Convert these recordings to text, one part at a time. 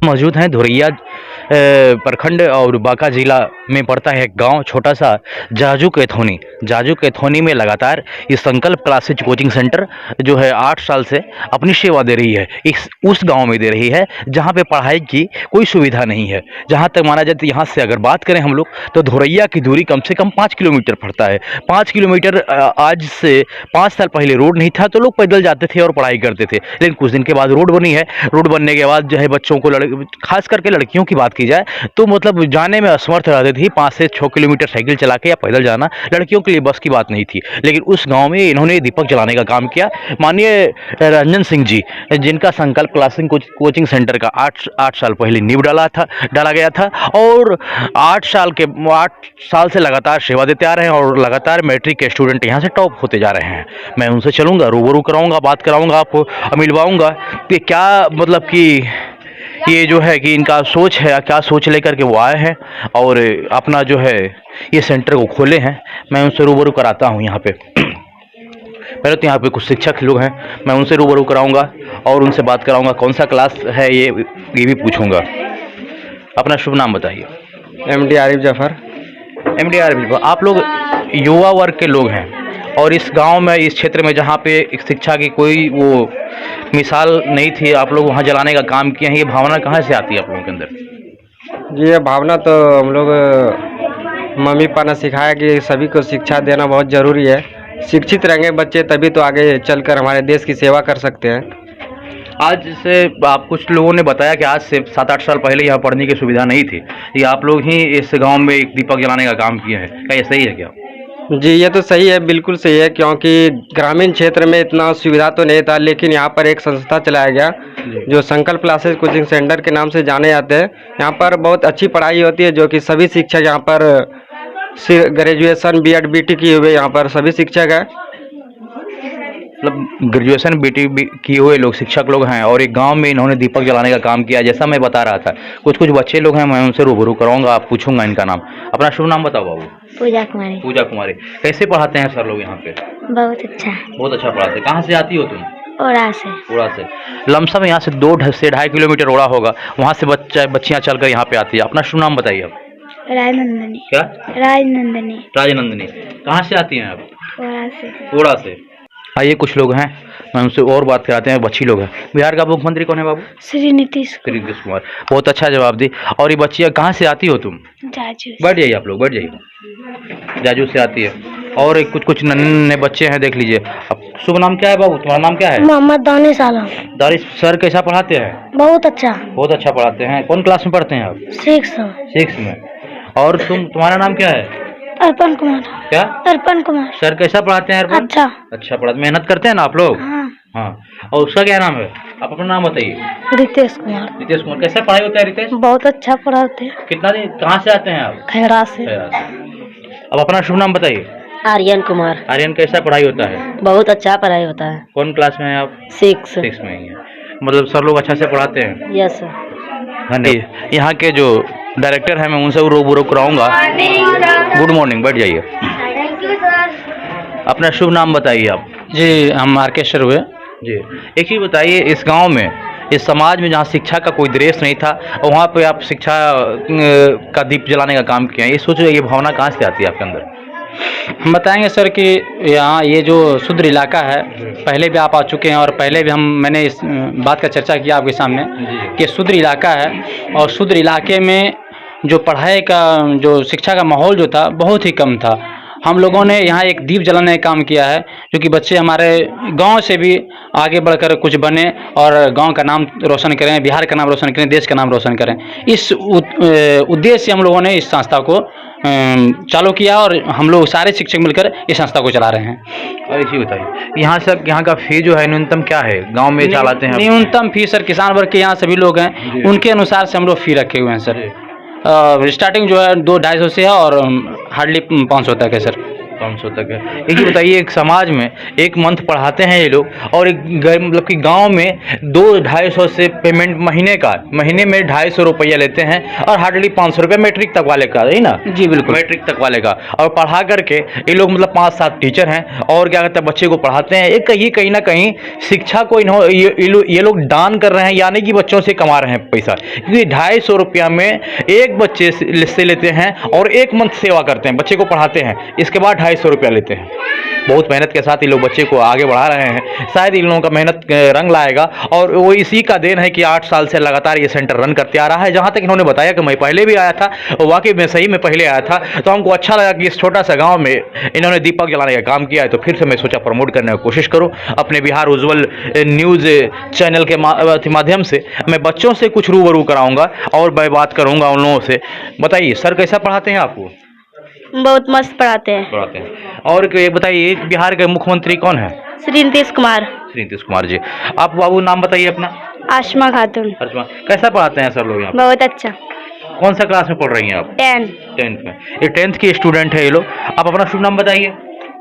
मौजूद हैं धोरैया प्रखंड और बांका जिला में पड़ता है एक गांव छोटा सा जाजू कैथोनी में लगातार ये संकल्प क्लासेज कोचिंग सेंटर जो है 8 साल से अपनी सेवा दे रही है। इस उस गांव में दे रही है जहां पे पढ़ाई की कोई सुविधा नहीं है। जहां तक माना जाए तो यहाँ से अगर बात करें हम लोग तो धोरैया की दूरी कम से कम 5 किलोमीटर पड़ता है। 5 किलोमीटर आज से 5 साल पहले रोड नहीं था तो लोग पैदल जाते थे और पढ़ाई करते थे, लेकिन कुछ दिन के बाद रोड बनी है। रोड बनने के बाद जो है बच्चों को खास करके लड़कियों की बात की जाए तो मतलब जाने में असमर्थ रहती थी। 5 से 6 किलोमीटर साइकिल चला के या पैदल जाना लड़कियों के लिए बस की बात नहीं थी। लेकिन उस गांव में इन्होंने दीपक जलाने का काम किया। माननीय रंजन सिंह जी, जिनका संकल्प क्लासिंग कोचिंग सेंटर का 8 साल पहले नींव डाला गया था और 8 साल से लगातार सेवा देते आ रहे हैं और लगातार मैट्रिक के स्टूडेंट यहाँ से टॉप होते जा रहे हैं। मैं उनसे चलूँगा, रूबरू कराऊँगा, बात कराऊँगा, आपको मिलवाऊँगा कि क्या मतलब कि ये जो है कि इनका सोच है, क्या सोच लेकर के वो आए हैं और अपना जो है ये सेंटर को खोले हैं। मैं उनसे रूबरू कराता हूँ यहाँ पे। पहले तो यहाँ पे कुछ शिक्षक लोग हैं, मैं उनसे रूबरू कराऊंगा और उनसे बात कराऊंगा कौन सा क्लास है ये भी पूछूंगा। अपना शुभ नाम बताइए। MD आरिफ जफर। MD आरिफ, आप लोग युवा वर्ग के लोग हैं और इस गांव में, इस क्षेत्र में जहाँ पे शिक्षा की कोई वो मिसाल नहीं थी, आप लोग वहाँ जलाने का काम किए हैं। ये भावना कहाँ से आती है आप लोगों के अंदर? जी, ये भावना तो हम लोग मम्मी पापा ने सिखाया कि सभी को शिक्षा देना बहुत ज़रूरी है। शिक्षित रहेंगे बच्चे तभी तो आगे चलकर हमारे देश की सेवा कर सकते हैं। आज से आप कुछ लोगों ने बताया कि आज से 7-8 साल पहले यहाँ पढ़ने की सुविधा नहीं थी, ये आप लोग ही इस गांव में एक दीपक जलाने का काम किए हैं, क्या ये सही है क्या? जी, ये तो सही है, बिल्कुल सही है, क्योंकि ग्रामीण क्षेत्र में इतना सुविधा तो नहीं था, लेकिन यहाँ पर एक संस्था चलाया गया जो संकल्प क्लासेज कोचिंग सेंटर के नाम से जाने जाते हैं। यहाँ पर बहुत अच्छी पढ़ाई होती है, जो कि सभी शिक्षक यहाँ पर ग्रेजुएशन BEd BT किए हुए यहाँ पर सभी शिक्षक हैं। मतलब ग्रेजुएशन BT किए हुए लोग शिक्षक लोग हैं और एक गांव में इन्होंने दीपक जलाने का काम किया। जैसा मैं बता रहा था, कुछ बच्चे लोग हैं, मैं उनसे रूबरू कराऊंगा, आप पूछूंगा इनका नाम। अपना शुभ नाम बताओ बाबू। पूजा कुमारी। पूजा कुमारी, कैसे पढ़ाते हैं सर लोग यहाँ पे? बहुत अच्छा। बहुत अच्छा पढ़ाते हैं। कहाँ से आती हो तुम? ओड़ा से। ओड़ा से। लमसम यहाँ से 2 से 2.5 किलोमीटर ओड़ा होगा, वहाँ से बच्चियाँ चलकर यहाँ पे आती है। अपना शुभ नाम बताइए आप। राजनंदिनी। क्या? राजनंदिनी। राजनंदिनी, कहाँ से आती हैं आप? ओड़ा से। ओड़ा से। आइए, कुछ लोग हैं, मैं उनसे और बात कराते हैं। बच्ची लोग हैं। बिहार का मुख्यमंत्री कौन है बाबू? श्री नीतीश कुमार। बहुत अच्छा जवाब दी। और ये बच्चियाँ कहाँ से आती हो तुम? जाजू। बैठ जाइए, आप लोग बैठ जाइए। जाजू से आती है और कुछ नन्हे बच्चे हैं, देख लीजिए। अब शुभ नाम क्या है बाबू? तुम्हारा नाम क्या है? मोहम्मद दानिश आलम। दानिश सर कैसा पढ़ाते हैं? बहुत अच्छा। बहुत अच्छा पढ़ाते हैं। कौन क्लास में पढ़ते हैं आप? 6 में। और तुम्हारा नाम क्या है? अर्पण कुमार। क्या? अर्पण कुमार। सर कैसा पढ़ाते हैं? अर्पण अच्छा पढ़ाते। मेहनत करते हैं ना आप लोग? हाँ। और उसका क्या नाम है? आप अपना नाम बताइए। रितेश कुमार। रितेश कुमार, कैसा पढ़ाई होता है रितेश? बहुत अच्छा पढ़ाते हैं। कितना दिन, कहाँ से आते हैं आप? खैरा से। अब अपना शुभ नाम बताइए। आर्यन कुमार। आर्यन, कैसा पढ़ाई होता है? बहुत अच्छा पढ़ाई होता है। कौन क्लास में है आप? 6 में ही है। मतलब सर लोग अच्छा से पढ़ाते हैं? Yes sir. धन्यवाद। यहाँ के जो डायरेक्टर हैं, मैं उनसे रूबरू कराऊंगा। गुड मॉर्निंग, बैठ जाइए। अपना शुभ नाम बताइए आप। जी, हम मार्केश्वर हुए जी। एक चीज़ बताइए, इस गांव में, इस समाज में जहां शिक्षा का कोई दृश्य नहीं था, वहां पे आप शिक्षा का दीप जलाने का काम किया, ये सोचो, ये भावना कहाँ से आती है आपके अंदर? हम बताएंगे सर कि यहाँ ये जो शुद्र इलाका है, पहले भी आप आ चुके हैं और पहले भी मैंने इस बात का चर्चा किया आपके सामने कि शुद्र इलाका है और शुद्र इलाके में जो पढ़ाई का, जो शिक्षा का माहौल जो था, बहुत ही कम था। हम लोगों ने यहाँ एक दीप जलाने का काम किया है, जो कि बच्चे हमारे गांव से भी आगे बढ़कर कुछ बने और गांव का नाम रोशन करें, बिहार का नाम रोशन करें, देश का नाम रोशन करें। इस उद्देश्य से हम लोगों ने इस संस्था को चालू किया और हम लोग सारे शिक्षक मिलकर इस संस्था को चला रहे हैं। और इसी बताइए, यहाँ का फी जो है न्यूनतम क्या है गांव में चलाते हैं? न्यूनतम फी सर, किसान वर्ग के यहाँ सभी लोग हैं, उनके अनुसार से हम लोग फी रखे हुए हैं सर। स्टार्टिंग जो है 200-250 से है और हार्डली 500 तक है सर। 500 तक है। एक बताइए, एक समाज में एक मंथ पढ़ाते हैं ये लोग और एक मतलब कि गांव में 200-250 से पेमेंट महीने में 250 रुपया लेते हैं और हार्डली 500 रुपया मैट्रिक तक वाले का, है ना? जी बिल्कुल। मैट्रिक तक वाले का। और पढ़ा करके ये लोग मतलब 5-7 टीचर हैं और क्या कहते हैं बच्चे को पढ़ाते हैं। एक कहीं ना कहीं शिक्षा को ये लोग दान कर रहे हैं, यानी कि बच्चों से कमा रहे हैं पैसा, क्योंकि 250 रुपया में एक बच्चे से लेते हैं और एक मंथ सेवा करते हैं, बच्चे को पढ़ाते हैं, इसके बाद 250 रुपया लेते हैं। बहुत मेहनत के साथ ये लोग बच्चे को आगे बढ़ा रहे हैं। शायद इन लोगों का मेहनत रंग लाएगा और वो इसी का देन है कि 8 साल से लगातार ये सेंटर रन करते आ रहा है। जहाँ तक इन्होंने बताया कि मैं पहले भी आया था, वाकई में सही में पहले आया था, तो हमको अच्छा लगा कि इस छोटा सा गाँव में इन्होंने दीपक जलाने का काम किया है, तो फिर से मैं सोचा प्रमोट करने की कोशिश करूँ। अपने बिहार उज्ज्वल न्यूज़ चैनल के माध्यम से मैं बच्चों से कुछ रूबरू कराऊंगा और मैं बात करूंगा उन लोगों से। बताइए सर, कैसा पढ़ाते हैं आपको? बहुत मस्त पढ़ाते हैं। और एक बताइए, बिहार के मुख्यमंत्री कौन है? श्री नीतीश कुमार। श्री नीतीश कुमार जी। आप बाबू नाम बताइए अपना। आशमा खातून। अच्छा, कैसा पढ़ाते हैं सर लोग यहाँ? बहुत अच्छा। कौन सा क्लास में पढ़ रही हैं आप? 10th में। ये 10th की स्टूडेंट है ये लोग। आप अपना शुभ नाम बताइए।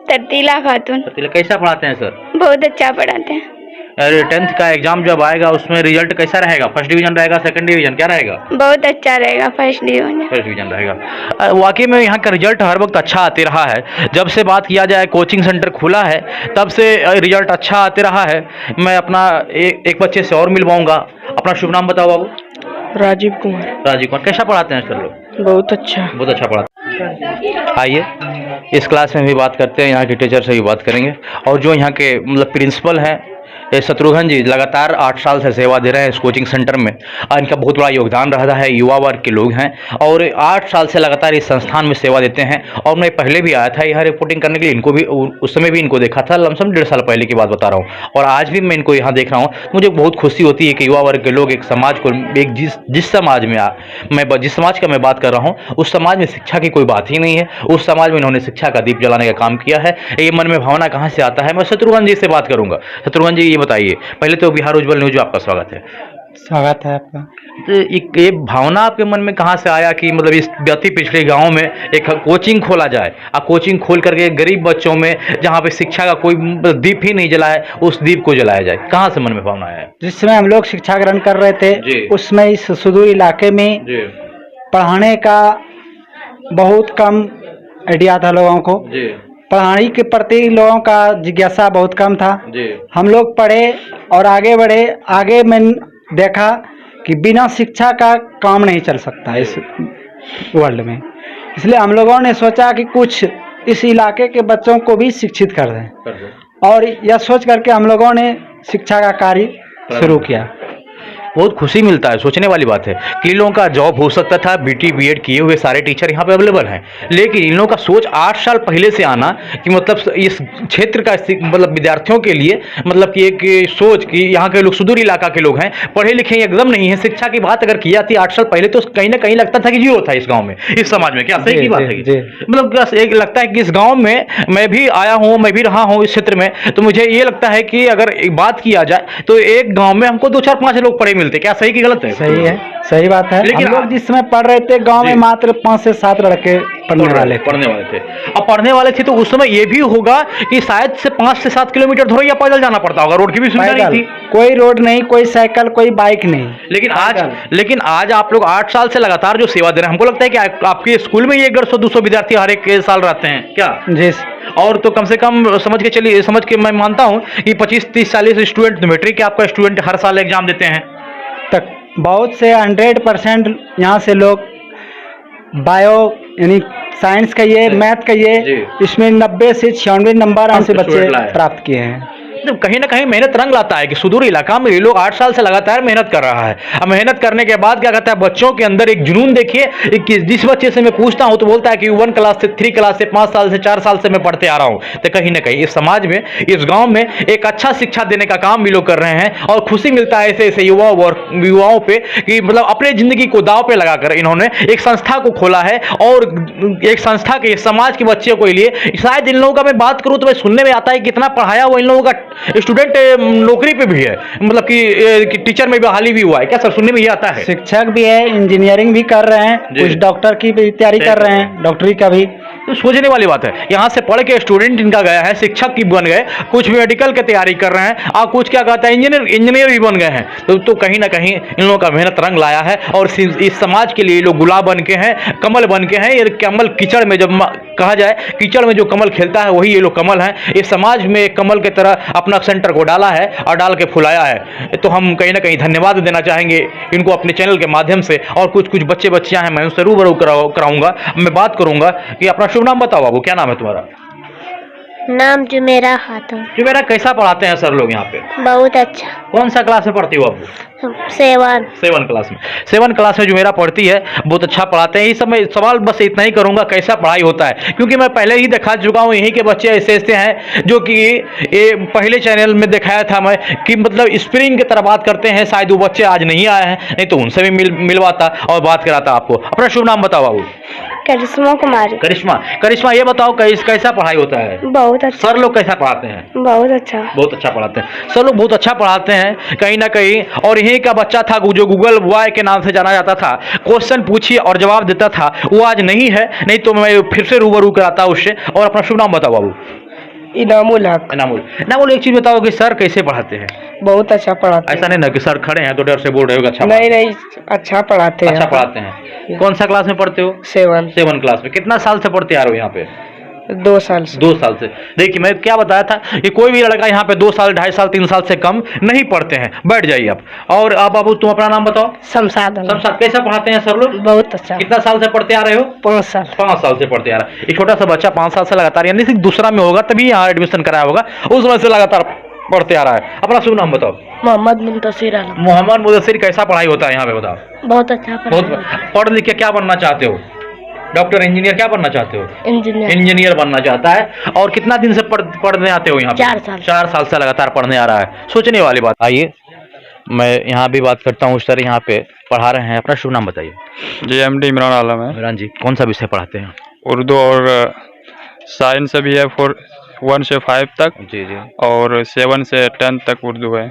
तरतीला खातून। कैसा पढ़ाते हैं सर? बहुत अच्छा पढ़ाते हैं। अरे 10th का एग्जाम जब आएगा उसमें रिजल्ट कैसा रहेगा? फर्स्ट डिवीजन रहेगा, सेकंड डिवीजन, क्या रहेगा? बहुत अच्छा रहेगा, फर्स्ट डिवीजन रहेगा। वाकई में यहाँ का रिजल्ट हर वक्त अच्छा आते रहा है। जब से बात किया जाए कोचिंग सेंटर खुला है तब से रिजल्ट अच्छा आते रहा है। मैं अपना एक बच्चे से और मिलवाऊंगा। अपना शुभ नाम बताओ बाबू। राजीव कुमार। कैसा पढ़ाते हैं सर लोग? बहुत अच्छा पढ़ाते हैं। आइए इस क्लास में भी बात करते हैं, यहाँ के टीचर से भी बात करेंगे। और जो यहाँ के मतलब प्रिंसिपल हैं शत्रुघ्न जी, लगातार 8 साल से सेवा दे रहे हैं इस कोचिंग सेंटर में और इनका बहुत बड़ा योगदान रहा है। युवा वर्ग के लोग हैं और 8 साल से लगातार इस संस्थान में सेवा देते हैं। और मैं पहले भी आया था यहाँ रिपोर्टिंग करने के लिए, इनको भी उस समय भी इनको देखा था, लमसम 1.5 साल पहले की बात बता रहा हूँ। और आज भी मैं इनको यहाँ देख रहा हूँ। मुझे बहुत खुशी होती है कि युवा वर्ग के लोग एक समाज को एक जिस समाज में जिस समाज का मैं बात कर रहा हूँ उस समाज में शिक्षा की कोई बात ही नहीं है। उस समाज में इन्होंने शिक्षा का दीप जलाने का काम किया है। ये मन में भावना कहाँ से आता है, मैं शत्रुघ्न जी से बात करूँगा। शत्रुघ्न जी बताइए, पहले तो बिहार उज्ज्वल न्यूज आपका स्वागत है। स्वागत है आपका। तो ये भावना आपके मन में कहाँ से आया कि मतलब इस अति पिछड़े गांव में एक कोचिंग खोला जाए? आप कोचिंग खोल करके गरीब बच्चों में जहाँ पे शिक्षा का कोई दीप ही नहीं जला है उस दीप को जलाया जाए, कहाँ से मन में भावना आया? जिस समय हम लोग शिक्षा ग्रहण कर रहे थे उसमें इस सुदूर इलाके में पढ़ाने का बहुत कम आइडिया था लोगों को। पढ़ाई के प्रति लोगों का जिज्ञासा बहुत कम था। हम लोग पढ़े और आगे बढ़े। आगे मैं देखा कि बिना शिक्षा का काम नहीं चल सकता इस वर्ल्ड में, इसलिए हम लोगों ने सोचा कि कुछ इस इलाके के बच्चों को भी शिक्षित कर दें और यह सोच करके हम लोगों ने शिक्षा का कार्य शुरू किया। बहुत खुशी मिलता है, सोचने वाली बात है कि इन लोगों का जॉब हो सकता था। बीटी बीएड किए हुए सारे टीचर यहाँ पे अवेलेबल हैं, लेकिन इन लोगों का सोच 8 साल पहले से आना कि मतलब इस क्षेत्र का मतलब विद्यार्थियों के लिए मतलब कि एक सोच कि यहाँ के लोग सुदूर इलाका के लोग हैं, पढ़े लिखे एकदम नहीं है, शिक्षा की बात अगर किया थी 8 साल पहले तो कहीं ना कहीं लगता था कि जीरो था इस गाँव में, इस समाज में। क्या सही की बात है? मतलब एक लगता है कि इस गाँव में मैं भी आया हूँ, मैं भी रहा हूँ इस क्षेत्र में, तो मुझे ये लगता है कि अगर बात किया जाए तो एक गाँव में हमको 2-4-5 लोग पढ़े मिलते। क्या सही की गलत है? सही है, सही बात है। लेकिन हम लोग जिस समय पढ़ रहे थे गांव में मात्र 5 से 7 लड़के पढ़ने वाले थे। अब पढ़ने वाले थे तो उस समय ये भी होगा कि शायद से 5 से 7 किलोमीटर धोरे या पैदल जाना पड़ता होगा, रोड की भी सुविधा नहीं थी। कोई रोड नहीं, कोई साइकिल, कोई बाइक नहीं। लेकिन आज आप लोग 8 साल से लगातार जो सेवा दे रहे हैं, हमको लगता है कि आपके स्कूल में ये 150-200 विद्यार्थी हर एक साल रहते हैं क्या? जी। और तो कम से कम समझ के मैं मानता हूँ कि 25-30-40 स्टूडेंट, मैट्रिक के आपका स्टूडेंट हर साल एग्जाम देते हैं तक। बहुत से 100% यहाँ से लोग बायो यानी साइंस का ये, मैथ का ये, इसमें 90 से 96 नंबर हमसे बच्चे प्राप्त किए हैं। कहीं ना कहीं मेहनत रंग लाता है कि सुदूर इलाका में ये लोग 8 साल से लगातार मेहनत कर रहा है। अब मेहनत करने के बाद क्या कहता है, बच्चों के अंदर एक जुनून देखिए कि जिस बच्चे से मैं पूछता हूं तो बोलता है कि 1 क्लास से 3 क्लास से 5 साल से 4 साल से मैं पढ़ते आ रहा हूं। तो कहीं ना कहीं इस समाज में, इस गांव में एक अच्छा शिक्षा देने का काम भी लोग कर रहे हैं और खुशी मिलता है ऐसे युवाओं पे कि मतलब अपने जिंदगी को दांव पे लगाकर इन्होंने एक संस्था को खोला है और एक संस्था के समाज के बच्चों के लिए। शायद इन लोगों का मैं बात करूं तो मैं सुनने में आता है कितना पढ़ाया हुआ इन लोगों का स्टूडेंट नौकरी पे भी है, मतलब कि टीचर में बहाली भी हुआ है। क्या सर सुनने में ये आता है? शिक्षक भी है, इंजीनियरिंग भी कर रहे हैं, कुछ डॉक्टर की भी तैयारी कर रहे हैं, डॉक्टरी का भी तो सोचने वाली बात है। यहाँ से पढ़ के स्टूडेंट इनका गया है, शिक्षक की बन गए, कुछ मेडिकल की तैयारी कर रहे हैं और कुछ क्या कहता है इंजीनियर भी बन गए हैं। तो कहीं ना कहीं इन लोगों का मेहनत रंग लाया है और इस समाज के लिए ये लोग गुलाब बन के हैं, कमल बन के हैं। ये कमल कीचड़ में, जब कहा जाए कीचड़ में जो कमल खिलता है वही ये लोग कमल हैं। इस समाज में एक कमल की तरह अपना सेंटर को डाला है और डाल के फुलाया है। तो हम कहीं ना कहीं धन्यवाद देना चाहेंगे इनको अपने चैनल के माध्यम से। और कुछ बच्चे बच्चियां हैं, मैं उनसे रूबरू कराऊंगा, मैं बात करूंगा कि अपना शुभ नाम बताओ बाबू, क्या नाम है तुम्हारा? नाम जुमेरा खातून। जुमेरा, कैसा पढ़ाते हैं सर लोग यहाँ पे? बहुत अच्छा। कौन सा क्लास में पढ़ती हो बाबू? 7 क्लास में। 7 क्लास में जुमेरा पढ़ती है, बहुत अच्छा पढ़ाते हैं। इस समय सवाल बस इतना ही करूंगा, कैसा पढ़ाई होता है, क्योंकि मैं पहले ही दिखा चुका हूं यहीं के बच्चे ऐसे हैं जो कि ये पहले चैनल में दिखाया था मैं कि मतलब स्प्रिंग की तरह बात करते हैं। शायद वो बच्चे आज नहीं आए हैं, नहीं तो उनसे भी मिलवाता और बात कराता आपको। अपना शुभ नाम बताओ बाबू। करिश्मा कुमारी। करिश्मा, ये बताओ कैसा पढ़ाई होता है? बहुत अच्छा। सर लोग कैसा पढ़ाते हैं? बहुत अच्छा। बहुत अच्छा पढ़ाते हैं सर लोग, बहुत अच्छा पढ़ाते हैं कहीं ना कहीं। और यहीं का बच्चा था जो गूगल बॉय के नाम से जाना जाता था, क्वेश्चन पूछिए और जवाब देता था, वो आज नहीं है, नहीं तो मैं फिर से रूबरू कराता उससे। और अपना शुभ नाम बताओ बाबू। इनामुल हक। इनामुल, एक चीज बताओ कि सर कैसे पढ़ाते हैं? बहुत अच्छा पढ़ाते ऐसा नहीं ना कि सर खड़े हैं तो डर से बोल रहे हो अच्छा? नहीं, अच्छा पढ़ाते हैं। अच्छा पढ़ाते हैं। कौन सा क्लास में पढ़ते हो? 7 क्लास में। कितना साल से पढ़ते आ रहे हो यहाँ पे? 2 साल से। 2 साल से। देखिए मैं क्या बताया था कि कोई भी लड़का यहाँ पे 2 साल, 2.5 साल, 3 साल से कम नहीं पढ़ते हैं। बैठ जाइए आप। और आप बाबू तुम अपना नाम बताओ। शमशाद। कैसा पढ़ाते हैं सर लोग? बहुत अच्छा। कितना साल से पढ़ते आ रहे हो? 5 साल। 5 साल से पढ़ते आ रहा है। एक छोटा सा बच्चा 5 साल से लगातार, यानी सिर्फ दूसरा में होगा तभी यहाँ एडमिशन कराया होगा, उस समय से लगातार पढ़ते आ रहा है। अपना शुभ नाम बताओ। मोहम्मद मुंतसिर आलम। मोहम्मद मुदस्सिर, कैसा पढ़ाई होता है यहाँ पे बताओ? बहुत अच्छा। पढ़ लिख के क्या बनना चाहते हो? डॉक्टर, इंजीनियर, क्या बनना चाहते हो? इंजीनियर बनना चाहता है। और कितना दिन से पढ़ने आते हो यहाँ पे? 4 साल। 4 साल से लगातार पढ़ने आ रहा है। सोचने वाली बात। आइए मैं यहाँ भी बात करता हूँ। सर यहाँ पे पढ़ा रहे हैं, अपना शुभ नाम बताइए। जी, MD इमरान आलम है। इमरान जी, कौन सा विषय पढ़ाते हैं? उर्दू और साइंस भी है, 1 से 5 तक। जी। और 7 से 10 तक उर्दू है।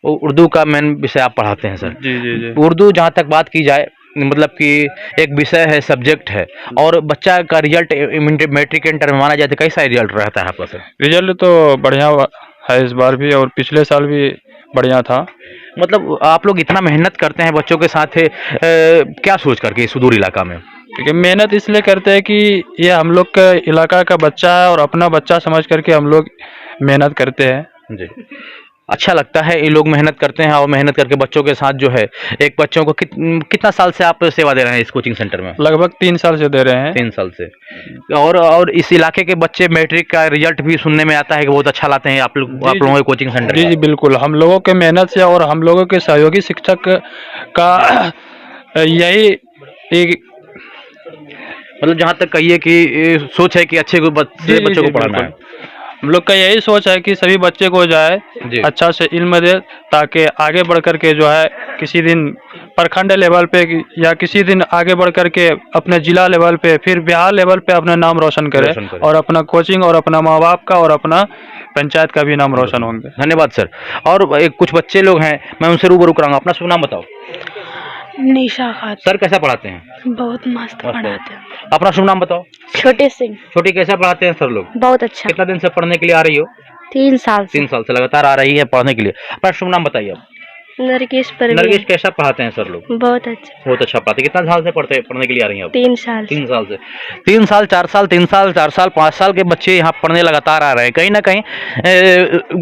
उर्दू का मेन विषय आप पढ़ाते हैं सर? जी। उर्दू जहाँ तक बात की जाए, मतलब कि एक विषय है, सब्जेक्ट है, और बच्चा का रिजल्ट मैट्रिक इंटर में माना जाए तो कैसा रिजल्ट रहता है आपका सर? रिजल्ट तो बढ़िया है इस बार भी, और पिछले साल भी बढ़िया था। मतलब आप लोग इतना मेहनत करते हैं बच्चों के साथ, क्या सोच करके सुदूर इलाका में? क्योंकि मेहनत इसलिए करते हैं कि ये हम लोग का इलाका का बच्चा है और अपना बच्चा समझ करके हम लोग मेहनत करते हैं। जी, अच्छा लगता है ये लोग मेहनत करते हैं। और मेहनत करके बच्चों के साथ जो है, एक बच्चों को कितना साल से आप सेवा दे रहे हैं इस कोचिंग सेंटर में? लगभग 3 साल से दे रहे हैं। 3 साल से। और इस इलाके के बच्चे मैट्रिक का रिजल्ट भी सुनने में आता है कि बहुत अच्छा लाते हैं आप लोगों के कोचिंग सेंटर? जी बिल्कुल, हम लोगों के मेहनत से और हम लोगों के सहयोगी शिक्षक का यही एक, मतलब जहाँ तक कहिए कि सोच है कि अच्छे बच्चों को पढ़ाना है। हम लोग का यही सोच है कि सभी बच्चे को जो है अच्छा से इल्म दे, ताकि आगे बढ़ कर के जो है किसी दिन प्रखंड लेवल पे या किसी दिन आगे बढ़ कर के अपने जिला लेवल पे, फिर बिहार लेवल पे अपना नाम रोशन करे और अपना कोचिंग और अपना माँ बाप का और अपना पंचायत का भी नाम रोशन होंगे। धन्यवाद सर। और कुछ बच्चे लोग हैं, मैं उनसे रूबरू कराऊंगा। अपना शुभ नाम बताओ। निशा खातून। सर कैसा पढ़ाते हैं? बहुत मस्त पढ़ाते हैं। अपना शुभ नाम बताओ। छोटे सिंह। छोटी, कैसा पढ़ाते हैं सर लोग? बहुत अच्छा। कितना दिन से पढ़ने के लिए आ रही हो? 3 साल से। 3 साल से लगातार आ रही है पढ़ने के लिए। अपना शुभ नाम बताइए आप। नरगिस परवीन। नरगिस, कैसा पढ़ाते हैं सर लोग? बहुत अच्छा। बहुत अच्छा पढ़ाते हैं। कितना साल से पढ़ने के लिए आ रही हैं आप? 3 साल। 3 साल से। 3 साल, 4 साल, 3 साल, 4 साल, 5 साल के बच्चे यहाँ पढ़ने लगातार आ रहे हैं। कहीं ना कहीं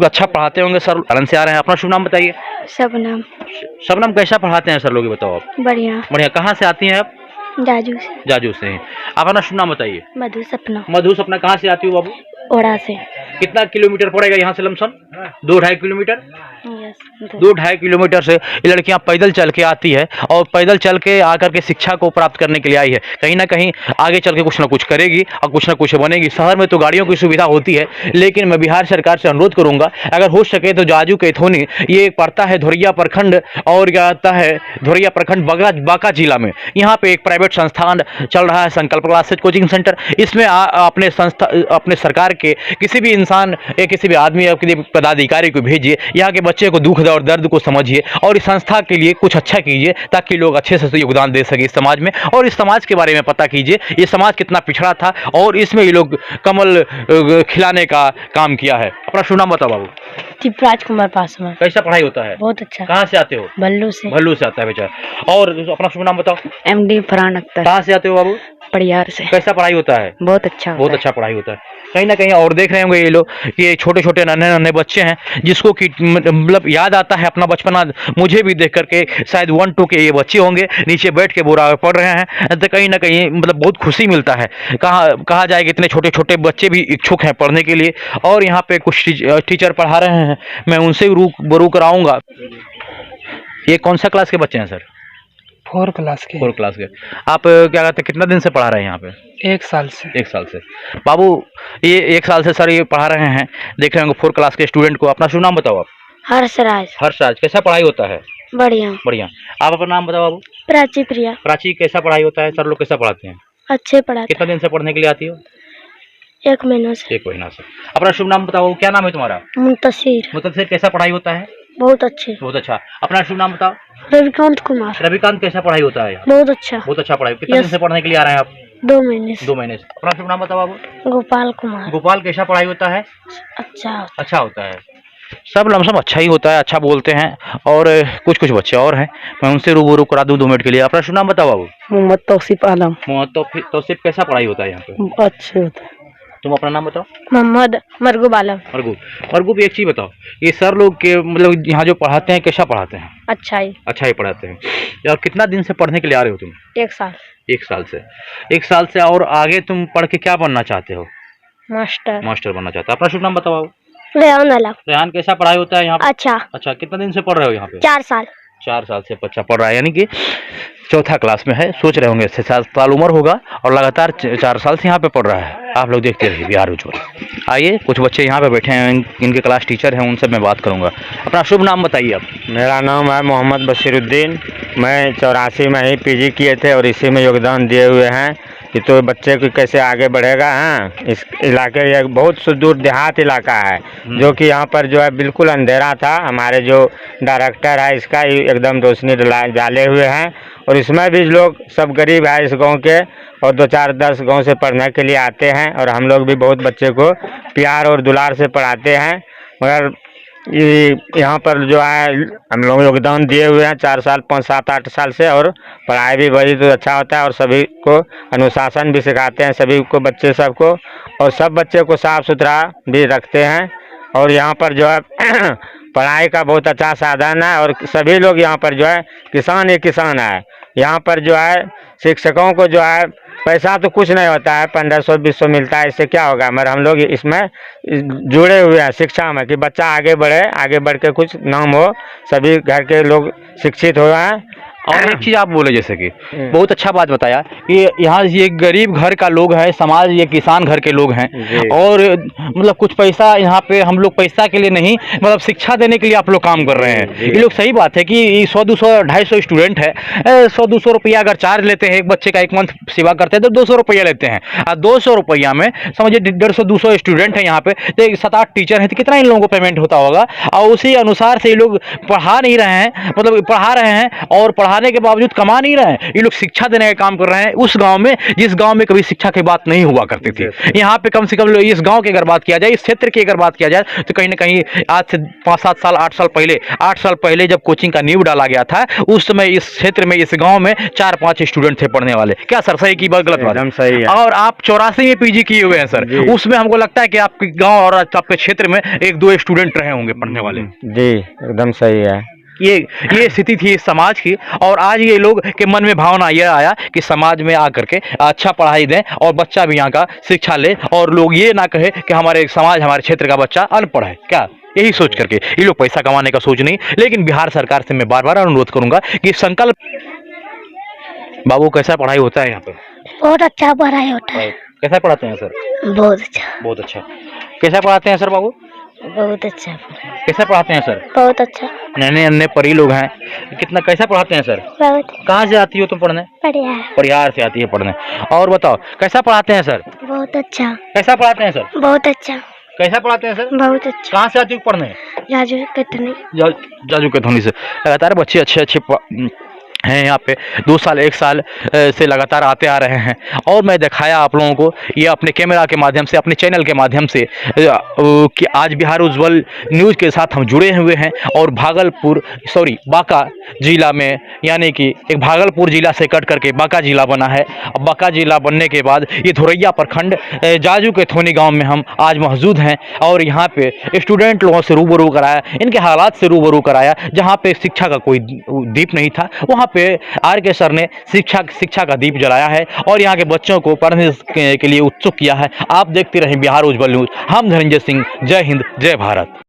अच्छा पढ़ाते होंगे सर, कारण से आ रहे हैं। अपना शुभ नाम बताइए। शबनम। शबनम, कैसा पढ़ाते हैं सर लोग, बताओ आप। बढ़िया। बढ़िया। कहाँ से आती हैं आप? जाजू से। जाजू से हैं। आप अपना शुभ नाम बताइए। मधु सपना। मधु सपना, कहाँ से आती हो बाबू? ओड़ा से। कितना किलोमीटर पड़ेगा यहाँ से लमसम? 2-2.5 किलोमीटर। यस। 2-2.5 किलोमीटर से ये लड़कियां पैदल चल के आती है और पैदल चल के आकर के शिक्षा को प्राप्त करने के लिए आई है। कहीं ना कहीं आगे चल के कुछ ना कुछ करेगी और कुछ ना कुछ बनेगी। शहर में तो गाड़ियों की सुविधा होती है, लेकिन मैं बिहार सरकार से अनुरोध करूंगा, अगर हो सके तो जाजू कैथोनी, ये पड़ता है धोरिया प्रखंड, और क्या आता है धोरिया प्रखंड बांका जिला में। यहाँ पे एक प्राइवेट संस्थान चल रहा है, संकल्प क्लासेज कोचिंग सेंटर। इसमें अपने सरकार के किसी भी इंसान या किसी भी आदमी या किसी पदाधिकारी को भेजिए, यहाँ के बच्चे को दुख और दर्द को समझिए और इस संस्था के लिए कुछ अच्छा कीजिए ताकि लोग अच्छे से योगदान दे सके इस समाज में, और इस समाज के बारे में पता कीजिए ये समाज कितना पिछड़ा था और इसमें ये लोग कमल खिलाने का काम किया है। अपना शुभ नाम बताओ बाबू। दिवराज कुमार पासवान। कैसा पढ़ाई होता है? बहुत अच्छा। कहाँ से आते हो? भल्लू से। भल्लू से आता है बेचारा। और अपना शुभ नाम बताओ। MD फरहान अख्तर। कहाँ से आते हो बाबू? परियार से। कैसा पढ़ाई होता है? बहुत अच्छा। बहुत अच्छा पढ़ाई होता है। कहीं ना कहीं और देख रहे होंगे ये लोग, ये छोटे छोटे नन्हे नन्हे बच्चे हैं जिसको कि मतलब याद आता है अपना बचपना, मुझे भी देख करके, शायद 1-2 के ये बच्चे होंगे, नीचे बैठ के बुरा पढ़ रहे हैं, तो कहीं ना कहीं मतलब बहुत खुशी मिलता है। कहा जाए कि इतने छोटे छोटे बच्चे भी इच्छुक हैं पढ़ने के लिए, और यहाँ पे कुछ टीचर पढ़ा रहे हैं, मैं उनसे रूबरू कराऊंगा। ये कौन सा क्लास के बच्चे हैं सर? 4 क्लास के। 4 क्लास के। आप क्या कहते हैं कितना दिन से पढ़ा रहे हैं यहाँ पे? 1 साल से। 1 साल से। बाबू ये 1 साल से सर ये पढ़ा रहे हैं, देख रहे होंगे 4 क्लास के स्टूडेंट को। अपना शुभ नाम बताओ आप। हर्षराज। हर्षराज। कैसा पढ़ाई होता है? बढ़िया। बढ़िया। आप अपना नाम बताओ बाबू। प्राची प्रिया। प्राची, कैसा पढ़ाई होता है? सर लोग कैसा पढ़ाते हैं? अच्छे पढ़ाते। कितना दिन से पढ़ने के लिए आती हो? 1 महीना से। 1 महीना से। अपना शुभ नाम बताओ, क्या नाम है तुम्हारा? मुंतसिर। मुंतसिर। कैसा पढ़ाई होता है? बहुत अच्छे। बहुत अच्छा। अपना शुभ नाम बताओ। रविकांत कुमार। रविकांत। कैसा पढ़ाई होता है? बहुत अच्छा। बहुत अच्छा पढ़ाई। कितना दिन से पढ़ने के लिए आ रहे हैं आप? 2 महीने से। 2 महीने से। अपना शुभ नाम बताओ बाबू। गोपाल कुमार। गोपाल। कैसा पढ़ाई होता है? अच्छा। अच्छा होता है। सब लमसम अच्छा ही होता है, अच्छा बोलते हैं, और कुछ कुछ बच्चे और हैं, मैं उनसे रूबरू करा दूं 2 मिनट के लिए। अपना शुभ नाम बताओ बाबू। मोहम्मद तौसीफ आलम। मोहम्मद तौसीफ। कैसा पढ़ाई होता है यहाँ पे? अच्छे होता है। तुम अपना नाम बताओ। मोहम्मद मरगूब आलम। मरगूब। एक चीज बताओ, ये सर लोग के मतलब यहाँ जो पढ़ाते हैं कैसा पढ़ाते हैं? अच्छा ही। अच्छा ही पढ़ाते हैं। और कितना दिन से पढ़ने के लिए आ रहे हो तुम? 1 साल। 1 साल से। 1 साल से। और आगे तुम पढ़ के क्या बनना चाहते हो? मास्टर। मास्टर बनना चाहते हो। अपना शुभ नाम बताओ। रेहान आलम। रेहान। कैसा पढ़ाई होता है यहाँ पे? अच्छा। अच्छा। कितना दिन से पढ़ रहे हो यहाँ पे? 4 साल। 4 साल से बच्चा पढ़ रहा है, यानी कि 4था क्लास में है। सोच रहे होंगे 7 साल उम्र होगा और लगातार 4 साल से यहाँ पे पढ़ रहा है। आप लोग देखते रहिए बिहार उज्ज्वल। आइए, कुछ बच्चे यहाँ पे बैठे हैं, इनके क्लास टीचर हैं, उनसे मैं बात करूँगा। अपना शुभ नाम बताइए आप। मेरा नाम है मोहम्मद बशीरुद्दीन। मैं 84 में ही PG किए थे और इसी में योगदान दिए हुए हैं कि तो बच्चे को कैसे आगे बढ़ेगा। हाँ, इस इलाके ये बहुत सुदूर देहात इलाका है जो कि यहाँ पर जो है बिल्कुल अंधेरा था। हमारे जो डायरेक्टर है इसका एकदम रोशनी डाले हुए हैं, और इसमें भी लोग सब गरीब है इस गांव के, और 2-4-10 गांव से पढ़ने के लिए आते हैं, और हम लोग भी बहुत बच्चे को प्यार और दुलार से पढ़ाते हैं। मगर यहाँ पर जो है हम लोग योगदान दिए हुए हैं 4 साल 5 7 8 साल से, और पढ़ाई भी बड़ी तो अच्छा होता है, और सभी को अनुशासन भी सिखाते हैं, सभी को बच्चे सबको, और सब बच्चे को साफ़ सुथरा भी रखते हैं। और यहाँ पर जो है पढ़ाई का बहुत अच्छा साधन है, और सभी लोग यहाँ पर जो है किसान ही किसान है। यहाँ पर जो है शिक्षकों को जो है पैसा तो कुछ नहीं होता है, 1500-2000 मिलता है, इससे क्या होगा, मगर हम लोग इसमें जुड़े हुए हैं शिक्षा में कि बच्चा आगे बढ़े, आगे बढ़ के कुछ नाम हो, सभी घर के लोग शिक्षित हो रहे हैं। और एक चीज़ आप बोले जैसे कि बहुत अच्छा बात बताया कि यहाँ ये गरीब घर का लोग है, समाज ये किसान घर के लोग हैं, और मतलब कुछ पैसा यहाँ पे हम लोग पैसा के लिए नहीं, मतलब शिक्षा देने के लिए आप लोग काम कर रहे हैं। ये लोग सही बात है कि 100-200-250 स्टूडेंट है, 100-200 रुपया अगर चार्ज लेते हैं, एक बच्चे का 1 मंथ सेवा करते हैं तो 200 रुपया लेते हैं। और 200 रुपया में समझिए 150-200 स्टूडेंट है यहाँ पे, तो 7-8 टीचर हैं, तो कितना इन लोगों को पेमेंट होता होगा, और उसी अनुसार से ये लोग पढ़ा नहीं रहे हैं, मतलब पढ़ा रहे हैं और पढ़ाने के बावजूद कमा नहीं रहे हैं। ये लोग शिक्षा देने का काम कर रहे हैं उस गांव में जिस गांव में कभी शिक्षा की बात नहीं हुआ करती थी। यहाँ पे कम से कम इस गांव की अगर बात किया जाए, इस क्षेत्र की अगर बात किया जाए, तो कहीं ना कहीं आज से 5-7 साल 8 साल पहले जब कोचिंग का नींव डाला गया था, उस समय इस क्षेत्र में, इस गांव में 4-5 स्टूडेंट थे पढ़ने वाले। क्या सर सही की बात गलत बात? एकदम सही है। और आप 84 में PG किए हुए हैं सर, उसमें हमको लगता है कि आपके गाँव और आपके क्षेत्र में 1-2 स्टूडेंट रहे होंगे पढ़ने वाले। जी एकदम सही है। ये स्थिति थी इस समाज की, और आज ये लोग के मन में भावना यह आया कि समाज में आकर के अच्छा पढ़ाई दें और बच्चा भी यहाँ का शिक्षा ले, और लोग ये ना कहे कि हमारे समाज, हमारे क्षेत्र का बच्चा अनपढ़ है। क्या यही सोच करके ये लोग पैसा कमाने का सोच नहीं। लेकिन बिहार सरकार से मैं बार बार अनुरोध करूंगा कि संकल्प। बाबू कैसा पढ़ाई होता है यहाँ पे? बहुत अच्छा पढ़ाई होता है। कैसा पढ़ाते हैं सर? बहुत अच्छा। बहुत अच्छा। कैसा पढ़ाते हैं सर बाबू? बहुत अच्छा। कैसा पढ़ाते हैं सर? बहुत अच्छा। नन्हे नन्हे परी लोग हैं, कितना कैसा पढ़ाते हैं सर? बहुत। कहाँ से आती हो तुम पढ़ने? परिहार से आती है पढ़ने। और बताओ कैसा पढ़ाते हैं सर? बहुत अच्छा। कैसा पढ़ाते हैं सर? बहुत अच्छा। कैसा पढ़ाते हैं सर? बहुत अच्छा। कहाँ से आते हो पढ़ने? जाजू कितने जाजू कैथोनी से लगातार बच्चे अच्छे अच्छे हैं यहाँ पे 2 साल 1 साल से लगातार आते आ रहे हैं। और मैं दिखाया आप लोगों को ये अपने कैमरा के माध्यम से, अपने चैनल के माध्यम से कि आज बिहार उज्ज्वल न्यूज़ के साथ हम जुड़े हुए हैं और बांका जिला में, यानी कि एक भागलपुर जिला से कट करके बांका जिला बना है। अब बांका जिला बनने के बाद ये धोरैया प्रखंड जाजू कैथोनी गाँव में हम आज मौजूद हैं और यहाँ पे स्टूडेंट लोगों से रूबरू कराया, इनके हालात से रूबरू कराया। जहाँ पे शिक्षा का कोई दीप नहीं था, वहाँ पे आर के सर ने शिक्षा का दीप जलाया है और यहाँ के बच्चों को पढ़ने के लिए उत्सुक किया है। आप देखते रहें बिहार उज्ज्वल न्यूज़। हम धनंजय सिंह, जय हिंद, जय भारत।